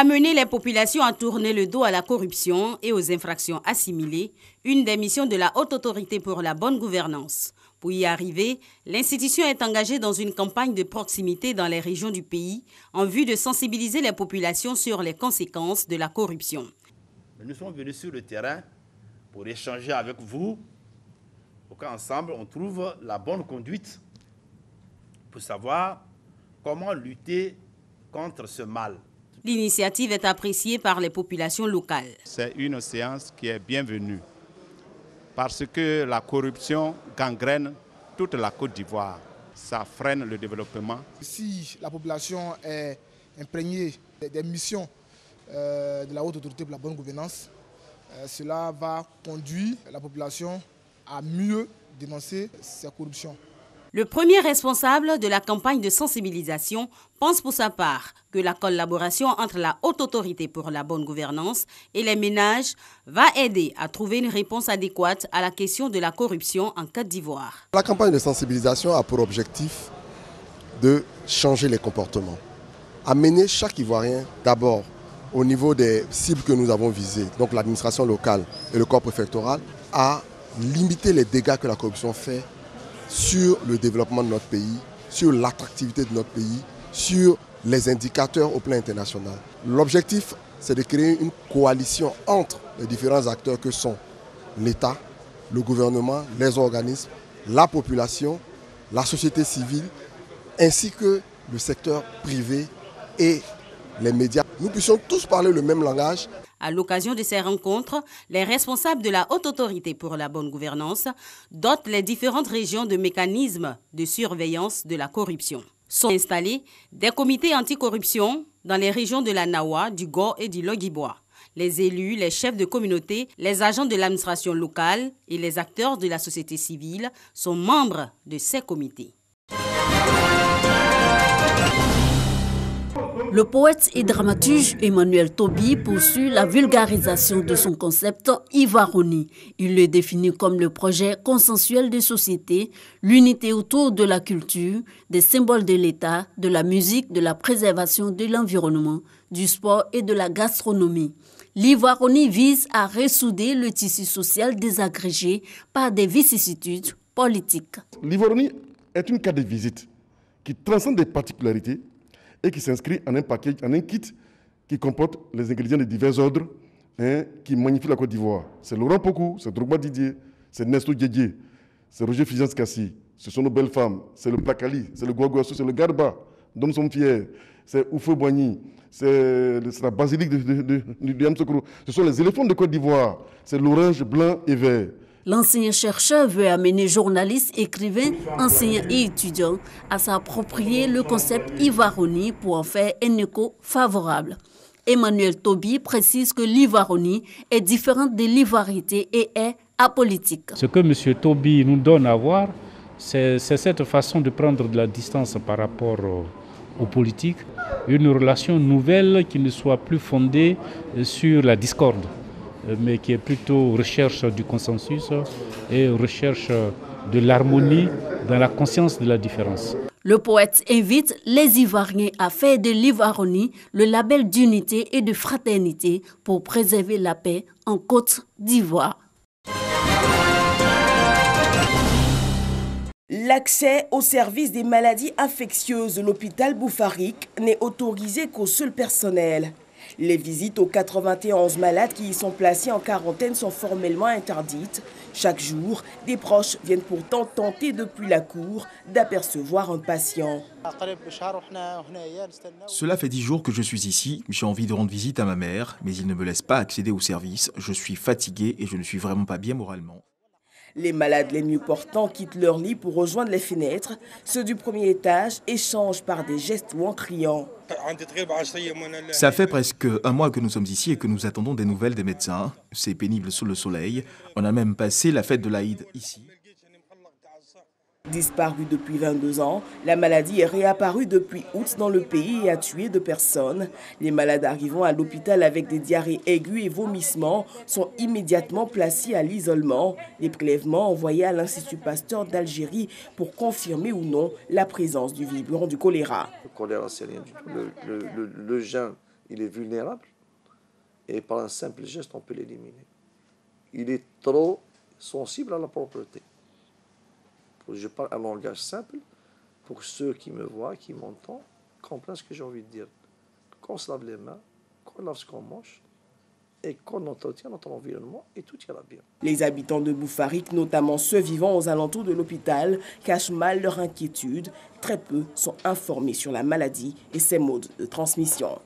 Amener les populations à tourner le dos à la corruption et aux infractions assimilées, une des missions de la Haute Autorité pour la bonne gouvernance. Pour y arriver, l'institution est engagée dans une campagne de proximité dans les régions du pays en vue de sensibiliser les populations sur les conséquences de la corruption. Nous sommes venus sur le terrain pour échanger avec vous, pour qu'ensemble on trouve la bonne conduite pour savoir comment lutter contre ce mal. L'initiative est appréciée par les populations locales. C'est une séance qui est bienvenue parce que la corruption gangrène toute la Côte d'Ivoire. Ça freine le développement. Si la population est imprégnée des missions de la Haute Autorité pour la bonne gouvernance, cela va conduire la population à mieux dénoncer ces corruptions. Le premier responsable de la campagne de sensibilisation pense pour sa part que la collaboration entre la Haute Autorité pour la bonne gouvernance et les ménages va aider à trouver une réponse adéquate à la question de la corruption en Côte d'Ivoire. La campagne de sensibilisation a pour objectif de changer les comportements. Amener chaque Ivoirien d'abord au niveau des cibles que nous avons visées, donc l'administration locale et le corps préfectoral, à limiter les dégâts que la corruption fait sur le développement de notre pays, sur l'attractivité de notre pays, sur les indicateurs au plan international. L'objectif, c'est de créer une coalition entre les différents acteurs que sont l'État, le gouvernement, les organismes, la population, la société civile, ainsi que le secteur privé et les médias. Nous puissions tous parler le même langage. À l'occasion de ces rencontres, les responsables de la Haute Autorité pour la bonne gouvernance dotent les différentes régions de mécanismes de surveillance de la corruption. Sont installés des comités anticorruption dans les régions de la Nawa, du Go et du Logibwa. Les élus, les chefs de communauté, les agents de l'administration locale et les acteurs de la société civile sont membres de ces comités. Le poète et dramaturge Emmanuel Tobi poursuit la vulgarisation de son concept Ivaroni. Il le définit comme le projet consensuel de société, l'unité autour de la culture, des symboles de l'État, de la musique, de la préservation de l'environnement, du sport et de la gastronomie. L'Ivaroni vise à ressouder le tissu social désagrégé par des vicissitudes politiques. L'Ivaroni est une carte de visite qui transcende des particularités et qui s'inscrit en un package, en un kit qui comporte les ingrédients de divers ordres qui magnifient la Côte d'Ivoire. C'est Laurent Pokou, c'est Drogba Didier, c'est Nestor Didier, c'est Roger Figence Kassi, ce sont nos belles femmes, c'est le Plakali, c'est le Guaguassou, c'est le Garba, dont nous sommes fiers, c'est Oufou Boigny, c'est la basilique du Yamsoukro. Ce sont les éléphants de Côte d'Ivoire, c'est l'orange blanc et vert. L'ancien chercheur veut amener journalistes, écrivains, enseignants et étudiants à s'approprier le concept Ivaroni pour en faire un écho favorable. Emmanuel Tobi précise que l'Ivaroni est différente de l'ivarité et est apolitique. Ce que M. Tobi nous donne à voir, c'est cette façon de prendre de la distance par rapport aux politiques, une relation nouvelle qui ne soit plus fondée sur la discorde, mais qui est plutôt recherche du consensus et recherche de l'harmonie dans la conscience de la différence. Le poète invite les Ivoiriens à faire de l'Ivaroni le label d'unité et de fraternité pour préserver la paix en Côte d'Ivoire. L'accès aux services des maladies infectieuses de l'hôpital Boufarik n'est autorisé qu'au seul personnel. Les visites aux 91 malades qui y sont placés en quarantaine sont formellement interdites. Chaque jour, des proches viennent pourtant tenter depuis la cour d'apercevoir un patient. Cela fait 10 jours que je suis ici. J'ai envie de rendre visite à ma mère, mais ils ne me laissent pas accéder au service. Je suis fatigué et je ne suis vraiment pas bien moralement. Les malades les mieux portants quittent leur lit pour rejoindre les fenêtres. Ceux du premier étage échangent par des gestes ou en criant. Ça fait presque un mois que nous sommes ici et que nous attendons des nouvelles des médecins. C'est pénible sous le soleil. On a même passé la fête de l'Aïd ici. Disparue depuis 22 ans, la maladie est réapparue depuis août dans le pays et a tué 2 personnes. Les malades arrivant à l'hôpital avec des diarrhées aiguës et vomissements sont immédiatement placés à l'isolement. Les prélèvements envoyés à l'Institut Pasteur d'Algérie pour confirmer ou non la présence du virulent du choléra. Le choléra, c'est rien du tout. Le gène il est vulnérable et par un simple geste, on peut l'éliminer. Il est trop sensible à la propreté. Je parle un langage simple pour ceux qui me voient, qui m'entendent, comprennent ce que j'ai envie de dire. Qu'on se lave les mains, qu'on lave ce qu'on mange et qu'on entretient notre environnement et tout ira bien. Les habitants de Boufarik, notamment ceux vivant aux alentours de l'hôpital, cachent mal leur inquiétude. Très peu sont informés sur la maladie et ses modes de transmission.